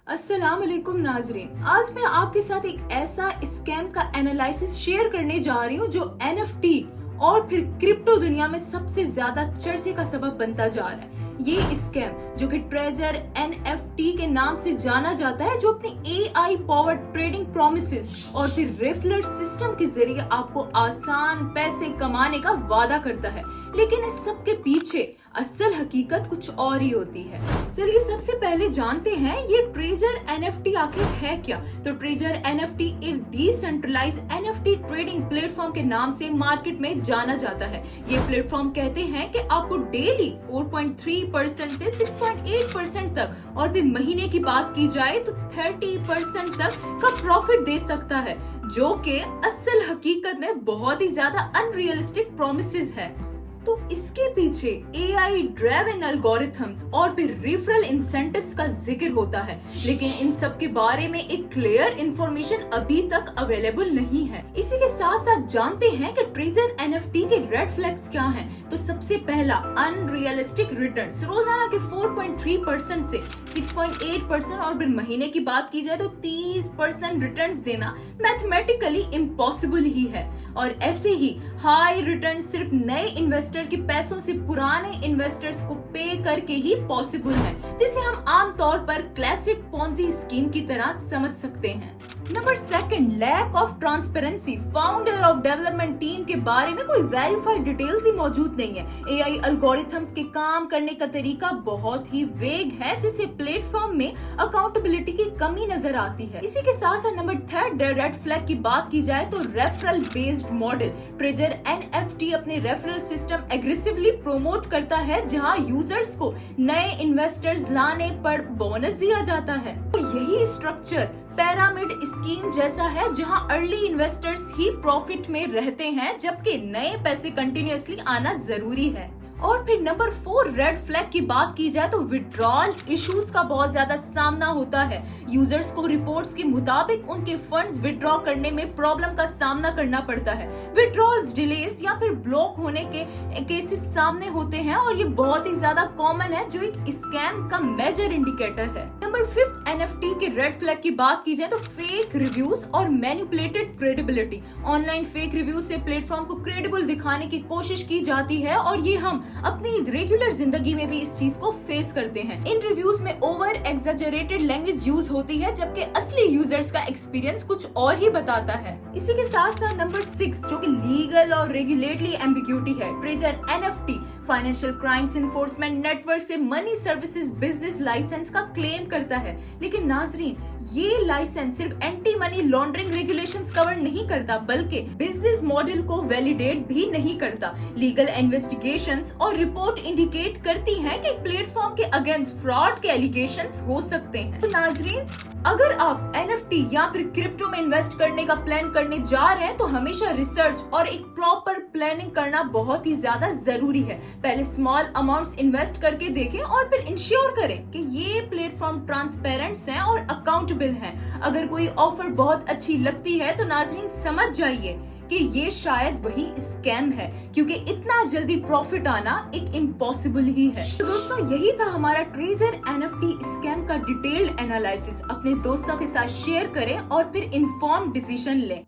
अस्सलाम वालेकुम नाजरीन, आज मैं आपके साथ एक ऐसा स्कैम का एनालिसिस शेयर करने जा रही हूँ जो एनएफटी और फिर क्रिप्टो दुनिया में सबसे ज्यादा चर्चे का सबब बनता जा रहा है। ये स्कैम जो कि ट्रेजर एनएफटी के नाम से जाना जाता है, जो अपनी एआई पावर्ड ट्रेडिंग प्रोमिसेस और फिर रेफरल सिस्टम के जरिए आपको आसान पैसे कमाने का वादा करता है, लेकिन इस सब के पीछे असल हकीकत कुछ और ही होती है। चलिए सबसे पहले जानते हैं ये ट्रेजर एनएफटी आखिर है क्या। तो ट्रेजर एनएफटी एक डिसेंट्रलाइज एनएफटी ट्रेडिंग प्लेटफॉर्म के नाम से मार्केट में जाना जाता है। ये प्लेटफॉर्म कहते हैं कि आपको डेली 4.3% से 6.8% तक और भी महीने की बात की जाए तो 30% तक का प्रॉफिट दे सकता है, जो कि असल हकीकत में बहुत ही ज्यादा अनरियलिस्टिक प्रोमिसेस है। तो इसके पीछे एआई ड्रिवन एल्गोरिथम्स और फिर रेफरल इंसेंटिव्स का जिक्र होता है, लेकिन इन सब के बारे में एक क्लियर इंफॉर्मेशन अभी तक अवेलेबल नहीं है। इसी के साथ साथ जानते हैं कि ट्रेजर एनएफटी के रेड फ्लैग्स क्या हैं। तो सबसे पहला अनरियलिस्टिक रिटर्न्स, रोजाना के 4.3% से 6.8% और फिर महीने की बात की जाए तो 30% रिटर्न्स देना मैथमेटिकली इम्पॉसिबल ही है। और ऐसे ही हाई रिटर्न सिर्फ नए इन्वेस्टर के पैसों से पुराने इन्वेस्टर्स को पे करके ही पॉसिबल है, जिसे हम आमतौर पर क्लासिक पोंजी स्कीम की तरह समझ सकते हैं। Number second, lack of transparency. Founder of development team के बारे में कोई वेरीफाइड डिटेल्स ही मौजूद नहीं है। एआई एल्गोरिथम्स के काम करने का तरीका बहुत ही वेग है, जिससे प्लेटफॉर्म में अकाउंटेबिलिटी की कमी नजर आती है। इसी के साथ साथ नंबर थर्ड रेड फ्लैग की बात की जाए तो referral based model. Treasure NFT अपने रेफरल सिस्टम एग्रेसिवली प्रोमोट करता है, जहां यूजर्स को नए इन्वेस्टर्स लाने पर बोनस दिया जाता है। और यही स्ट्रक्चर पिरामिड स्कीम जैसा है, जहां अर्ली इन्वेस्टर्स ही प्रॉफिट में रहते हैं, जबकि नए पैसे कंटिन्यूअसली आना जरूरी है। और फिर नंबर 4 रेड फ्लैग की बात की जाए तो विड्रॉल इश्यूज का बहुत ज्यादा सामना होता है। यूजर्स को रिपोर्ट्स के मुताबिक उनके फंड्स विड्रॉ करने में प्रॉब्लम का सामना करना पड़ता है। विड्रॉल्स डिलेस या फिर ब्लॉक होने के केसेस सामने होते हैं, और ये बहुत ही ज्यादा कॉमन है, जो एक स्कैम का मेजर इंडिकेटर है। नंबर 5 एनएफटी के रेड फ्लैग की बात की जाए तो फेक रिव्यूज और manipulated credibility. Online fake reviews से प्लेटफॉर्म को क्रेडिबल दिखाने की कोशिश की जाती है, और ये हम अपनी रेगुलर जिंदगी में भी इस चीज को फेस करते हैं। इन रिव्यूज में ओवर एग्जैजरेटेड लैंग्वेज यूज होती है, जबकि असली यूजर्स का एक्सपीरियंस कुछ और ही बताता है। इसी के साथ साथ नंबर 6 जो कि लीगल और रेगुलेटरी एम्बिग्यूटी है। Treasure NFT financial crimes enforcement network से मनी सर्विसेज बिजनेस लाइसेंस का क्लेम करता है, लेकिन नाजरीन ये लाइसेंस सिर्फ anti money laundering regulations cover नहीं करता, बल्कि बिजनेस मॉडल को वैलिडेट भी नहीं करता। लीगल इन्वेस्टिगेशंस और रिपोर्ट इंडिकेट करती हैं कि प्लेटफॉर्म के अगेंस्ट फ्रॉड के एलिगेशंस हो सकते हैं। तो नाजरीन, अगर आप एनएफटी या फिर क्रिप्टो में इन्वेस्ट करने का प्लान करने जा रहे हैं तो हमेशा रिसर्च और एक प्रॉपर प्लानिंग करना बहुत ही ज्यादा जरूरी है। पहले स्मॉल अमाउंट्स इन्वेस्ट करके देखें और फिर इंश्योर करें कि ये प्लेटफॉर्म ट्रांसपेरेंट्स हैं और अकाउंटेबल हैं। अगर कोई ऑफर बहुत अच्छी लगती है तो नाजरीन समझ जाइए कि ये शायद वही स्कैम है, क्योंकि इतना जल्दी प्रॉफिट आना एक इम्पॉसिबल ही है। तो दोस्तों, यही था हमारा ट्रेजर एनएफटी स्कैम का डिटेल्ड एनालिसिस। अपने दोस्तों के साथ शेयर करें और फिर इन्फॉर्म्ड डिसीजन लें।